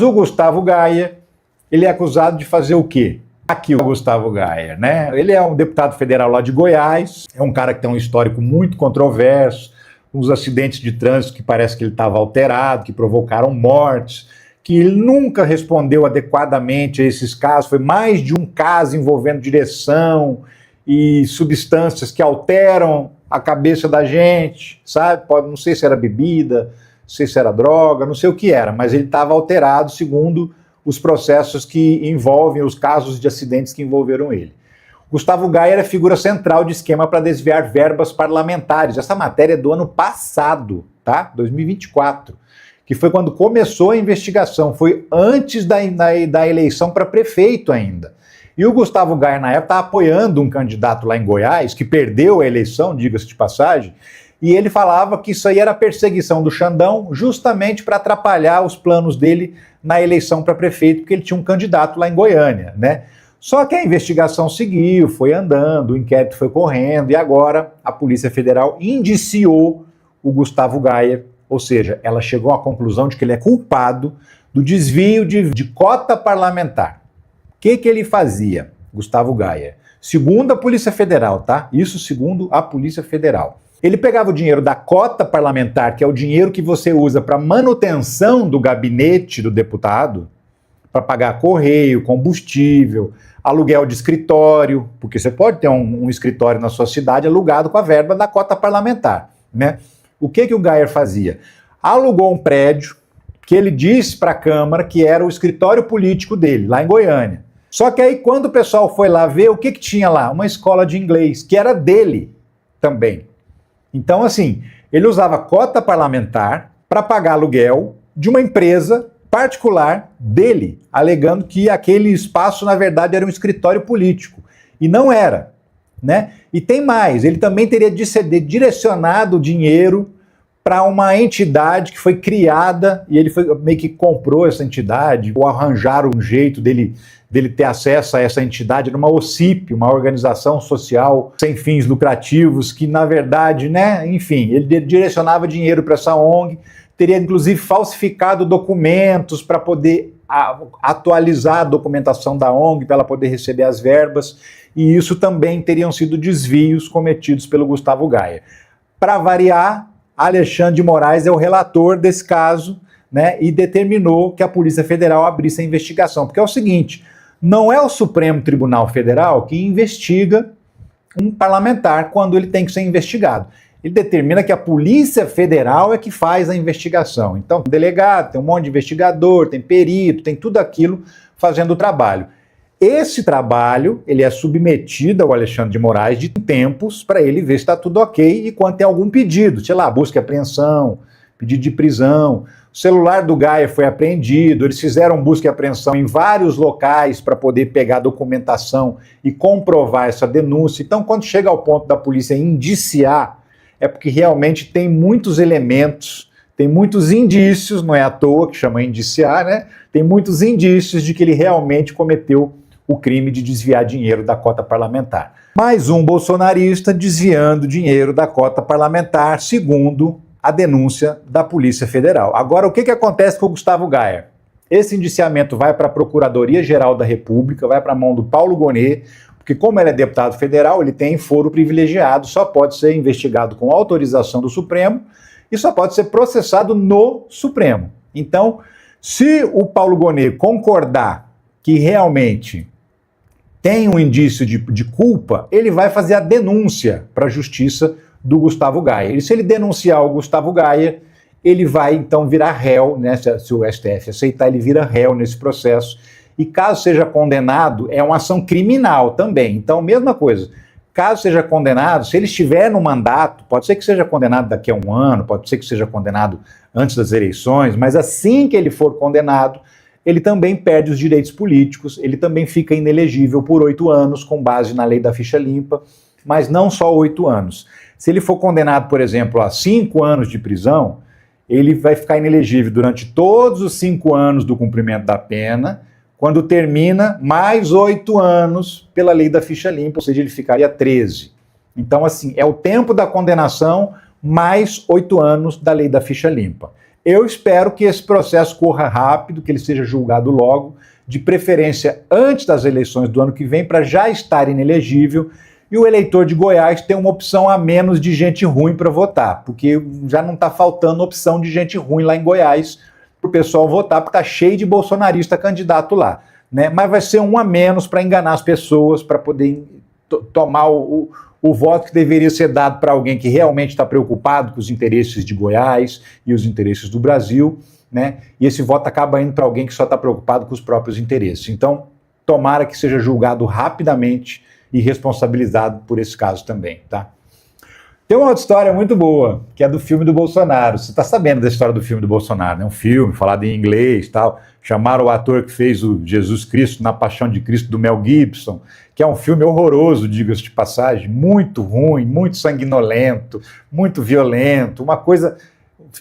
O Gustavo Gayer, ele é acusado de fazer o quê? Aqui o Gustavo Gayer, né? Ele é um deputado federal lá de Goiás, é um cara que tem um histórico muito controverso, uns acidentes de trânsito que parece que ele estava alterado, que provocaram mortes, que ele nunca respondeu adequadamente a esses casos, foi mais de um caso envolvendo direção e substâncias que alteram a cabeça da gente, sabe? Não sei se era bebida, não sei se era droga, não sei o que era, mas ele estava alterado segundo os processos que envolvem os casos de acidentes que envolveram ele. Gustavo Gayer é figura central de esquema para desviar verbas parlamentares. Essa matéria é do ano passado, tá? 2024, que foi quando começou a investigação, foi antes da eleição para prefeito ainda. E o Gustavo Gayer, na época, estava apoiando um candidato lá em Goiás, que perdeu a eleição, diga-se de passagem, e ele falava que isso aí era perseguição do Xandão, justamente para atrapalhar os planos dele na eleição para prefeito, porque ele tinha um candidato lá em Goiânia, né? Só que a investigação seguiu, foi andando, o inquérito foi correndo, e agora a Polícia Federal indiciou o Gustavo Gayer, ou seja, ela chegou à conclusão de que ele é culpado do desvio de cota parlamentar. O que ele fazia, Gustavo Gayer? Segundo a Polícia Federal, tá? Isso segundo a Polícia Federal. Ele pegava o dinheiro da cota parlamentar, que é o dinheiro que você usa para manutenção do gabinete do deputado, para pagar correio, combustível, aluguel de escritório, porque você pode ter um escritório na sua cidade alugado com a verba da cota parlamentar, né? O que o Gayer fazia? Alugou um prédio que ele disse para a Câmara que era o escritório político dele, lá em Goiânia. Só que aí quando o pessoal foi lá ver, o que tinha lá? Uma escola de inglês, que era dele também. Então, assim, ele usava cota parlamentar para pagar aluguel de uma empresa particular dele, alegando que aquele espaço, na verdade, era um escritório político. E não era, né? E tem mais, ele também teria direcionado dinheiro para uma entidade que foi criada, e ele meio que comprou essa entidade, ou arranjaram um jeito dele ter acesso a essa entidade, era uma OCIP, uma organização social sem fins lucrativos, que na verdade, né, enfim, ele direcionava dinheiro para essa ONG, teria inclusive falsificado documentos para poder atualizar a documentação da ONG, para ela poder receber as verbas, e isso também teriam sido desvios cometidos pelo Gustavo Gayer. Para variar, Alexandre de Moraes é o relator desse caso, né, e determinou que a Polícia Federal abrisse a investigação, porque é o seguinte, não é o Supremo Tribunal Federal que investiga um parlamentar quando ele tem que ser investigado. Ele determina que a Polícia Federal é que faz a investigação. Então, tem delegado, tem um monte de investigador, tem perito, tem tudo aquilo fazendo o trabalho. Esse trabalho, ele é submetido ao Alexandre de Moraes de tempos para ele ver se está tudo ok e quando tem algum pedido, sei lá, busca e apreensão, pedido de prisão. O celular do Gayer foi apreendido, eles fizeram busca e apreensão em vários locais para poder pegar documentação e comprovar essa denúncia. Então, quando chega ao ponto da polícia indiciar, é porque realmente tem muitos elementos, tem muitos indícios, não é à toa que chama indiciar, né? Tem muitos indícios de que ele realmente cometeu o crime de desviar dinheiro da cota parlamentar. Mais um bolsonarista desviando dinheiro da cota parlamentar, segundo a denúncia da Polícia Federal. Agora, o que acontece com o Gustavo Gayer? Esse indiciamento vai para a Procuradoria-Geral da República, vai para a mão do Paulo Gonet, porque como ele é deputado federal, ele tem foro privilegiado, só pode ser investigado com autorização do Supremo e só pode ser processado no Supremo. Então, se o Paulo Gonet concordar que realmente tem um indício de culpa, ele vai fazer a denúncia para a Justiça do Gustavo Gayer. E se ele denunciar o Gustavo Gayer, ele vai então virar réu, né? Se o STF aceitar, ele vira réu nesse processo. E caso seja condenado, é uma ação criminal também. Então, mesma coisa. Caso seja condenado, se ele estiver no mandato, pode ser que seja condenado daqui a um ano, pode ser que seja condenado antes das eleições, mas assim que ele for condenado, ele também perde os direitos políticos, ele também fica inelegível por 8 anos, com base na lei da ficha limpa, mas não só 8 anos. Se ele for condenado, por exemplo, a 5 anos de prisão, ele vai ficar inelegível durante todos os 5 anos do cumprimento da pena, quando termina, mais 8 anos pela lei da ficha limpa, ou seja, ele ficaria 13. Então, assim, é o tempo da condenação mais 8 anos da lei da ficha limpa. Eu espero que esse processo corra rápido, que ele seja julgado logo, de preferência antes das eleições do ano que vem, para já estar inelegível, e o eleitor de Goiás ter uma opção a menos de gente ruim para votar, porque já não está faltando opção de gente ruim lá em Goiás para o pessoal votar, porque está cheio de bolsonarista candidato lá, né? Mas vai ser um a menos para enganar as pessoas, para poder tomar o voto que deveria ser dado para alguém que realmente está preocupado com os interesses de Goiás e os interesses do Brasil, né? E esse voto acaba indo para alguém que só está preocupado com os próprios interesses. Então, tomara que seja julgado rapidamente e responsabilizado por esse caso também, tá? Tem uma outra história muito boa, que é do filme do Bolsonaro. Você está sabendo da história do filme do Bolsonaro, né? Um filme falado em inglês, tal. Chamaram o ator que fez o Jesus Cristo na Paixão de Cristo, do Mel Gibson, que é um filme horroroso, diga-se de passagem, muito ruim, muito sanguinolento, muito violento, uma coisa...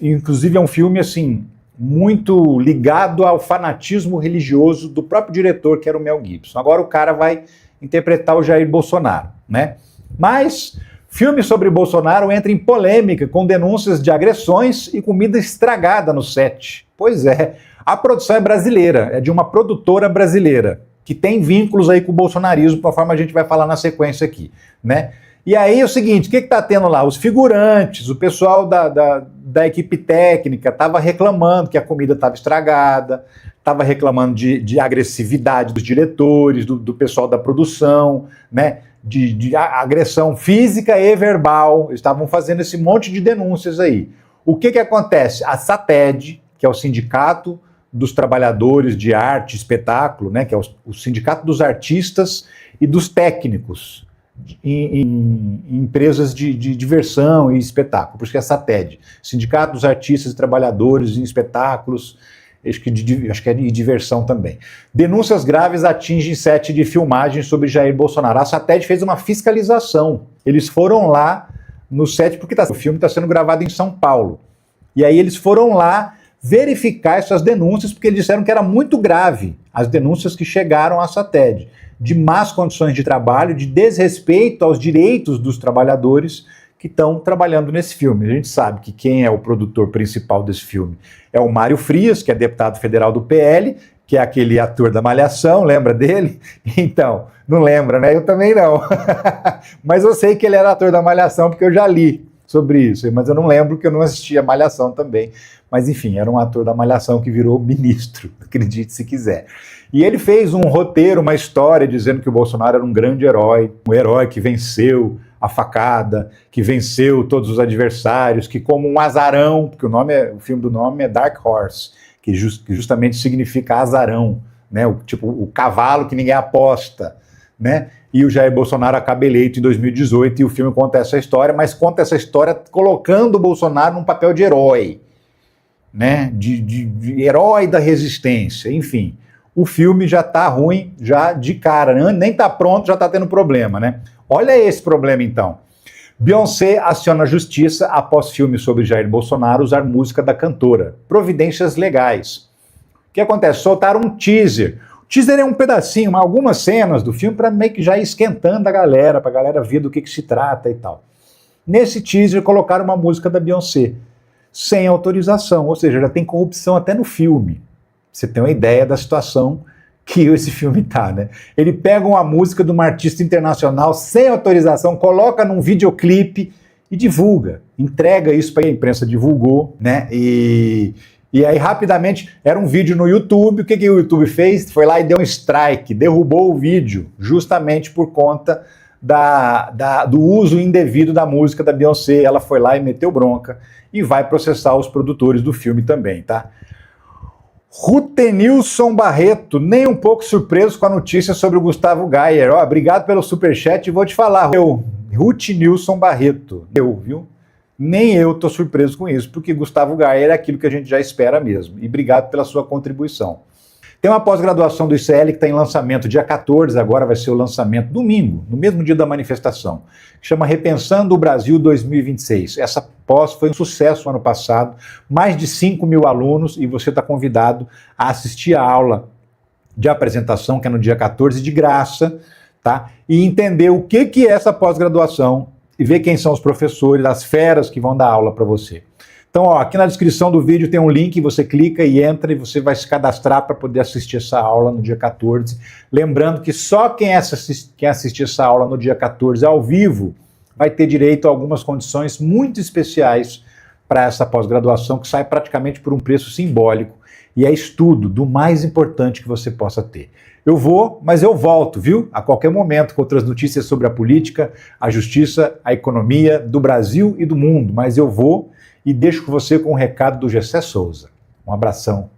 Inclusive é um filme, assim, muito ligado ao fanatismo religioso do próprio diretor, que era o Mel Gibson. Agora o cara vai interpretar o Jair Bolsonaro, né? Mas filme sobre Bolsonaro entra em polêmica com denúncias de agressões e comida estragada no set. Pois é, a produção é brasileira, é de uma produtora brasileira, que tem vínculos aí com o bolsonarismo, conforme a gente vai falar na sequência aqui, né? E aí é o seguinte, o que está tendo lá? Os figurantes, o pessoal da equipe técnica estava reclamando que a comida estava estragada, estava reclamando de agressividade dos diretores, do pessoal da produção, né? De agressão física e verbal. Eles estavam fazendo esse monte de denúncias aí. O que acontece? A SATED, que é o Sindicato dos Trabalhadores de Arte e Espetáculo, né? Que é o Sindicato dos Artistas e dos Técnicos, em empresas de diversão e espetáculo, por isso que é SATED, Sindicato dos Artistas e Trabalhadores em Espetáculos, acho que é de diversão também. Denúncias graves atingem set de filmagem sobre Jair Bolsonaro. A SATED fez uma fiscalização. Eles foram lá no set, porque o filme está sendo gravado em São Paulo. E aí eles foram lá verificar essas denúncias, porque eles disseram que era muito grave as denúncias que chegaram à SATED, de más condições de trabalho, de desrespeito aos direitos dos trabalhadores que estão trabalhando nesse filme. A gente sabe que quem é o produtor principal desse filme é o Mário Frias, que é deputado federal do PL, que é aquele ator da Malhação, lembra dele? Então, não lembra, né? Eu também não. Mas eu sei que ele era ator da Malhação, porque eu já li sobre isso, mas eu não lembro que eu não assistia Malhação também. Mas enfim, era um ator da Malhação que virou ministro, acredite se quiser. E ele fez um roteiro, uma história, dizendo que o Bolsonaro era um grande herói, um herói que venceu a facada, que venceu todos os adversários, que como um azarão, porque o filme do nome é Dark Horse, que justamente significa azarão, né? O cavalo que ninguém aposta, né? E o Jair Bolsonaro acaba eleito em 2018 e o filme conta essa história, mas conta essa história colocando o Bolsonaro num papel de herói, né? De herói da resistência, enfim. O filme já tá ruim, já de cara, né? Nem tá pronto, já tá tendo problema, né? Olha esse problema, então. Beyoncé aciona a justiça após filme sobre Jair Bolsonaro usar música da cantora. Providências legais. O que acontece? Soltaram um teaser. O teaser é um pedacinho, algumas cenas do filme para meio que já ir esquentando a galera, pra galera ver do que se trata e tal. Nesse teaser colocaram uma música da Beyoncé, sem autorização, ou seja, já tem corrupção até no filme. Você tem uma ideia da situação que esse filme tá, né? Ele pega uma música de uma artista internacional sem autorização, coloca num videoclipe e divulga. Entrega isso para a imprensa, divulgou, né? E aí, rapidamente, era um vídeo no YouTube. O que o YouTube fez? Foi lá e deu um strike, derrubou o vídeo, justamente por conta do uso indevido da música da Beyoncé. Ela foi lá e meteu bronca e vai processar os produtores do filme também, tá? Rutenilson Barreto, nem um pouco surpreso com a notícia sobre o Gustavo Gayer. Ó, obrigado pelo superchat e vou te falar, Rutenilson Barreto, viu? Nem eu tô surpreso com isso, porque Gustavo Gayer é aquilo que a gente já espera mesmo. E obrigado pela sua contribuição. Tem uma pós-graduação do ICL que está em lançamento dia 14, agora vai ser o lançamento domingo, no mesmo dia da manifestação, que chama Repensando o Brasil 2026. Essa pós foi um sucesso ano passado, mais de 5 mil alunos, e você está convidado a assistir a aula de apresentação, que é no dia 14, de graça, tá? E entender o que é essa pós-graduação e ver quem são os professores, as feras que vão dar aula para você. Então, ó, aqui na descrição do vídeo tem um link, você clica e entra e você vai se cadastrar para poder assistir essa aula no dia 14. Lembrando que só quem assistir essa aula no dia 14 ao vivo vai ter direito a algumas condições muito especiais para essa pós-graduação, que sai praticamente por um preço simbólico. E é estudo do mais importante que você possa ter. Eu vou, mas eu volto, viu? A qualquer momento, com outras notícias sobre a política, a justiça, a economia do Brasil e do mundo. Mas eu vou e deixo com você com um recado do Gessé Souza. Um abração.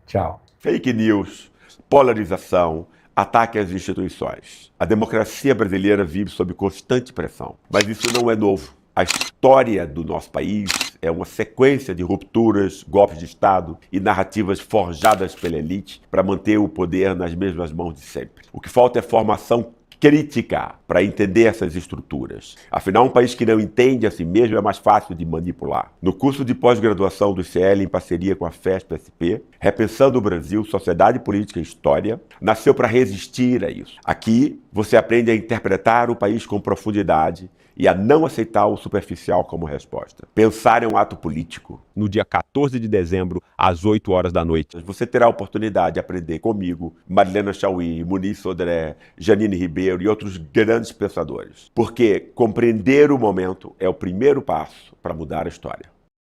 Tchau. Fake news, polarização, ataque às instituições. A democracia brasileira vive sob constante pressão. Mas isso não é novo. A história do nosso país é uma sequência de rupturas, golpes de Estado e narrativas forjadas pela elite para manter o poder nas mesmas mãos de sempre. O que falta é formação crítica para entender essas estruturas. Afinal, um país que não entende a si mesmo é mais fácil de manipular. No curso de pós-graduação do ICL, em parceria com a FESP-SP, Repensando o Brasil, Sociedade, Política e História, nasceu para resistir a isso. Aqui, você aprende a interpretar o país com profundidade e a não aceitar o superficial como resposta. Pensar é um ato político. No dia 14 de dezembro, às 8 horas da noite, você terá a oportunidade de aprender comigo, Marilena Chaui, Muniz Sodré, Janine Ribeiro e outros grandes pensadores. Porque compreender o momento é o primeiro passo para mudar a história.